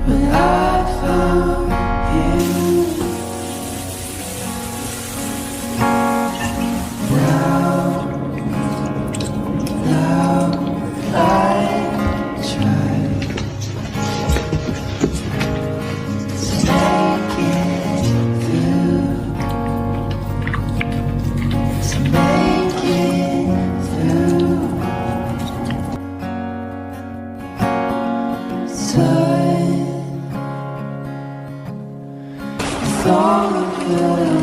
but I found you. Now I try to make it through, to make it through. Time with all of your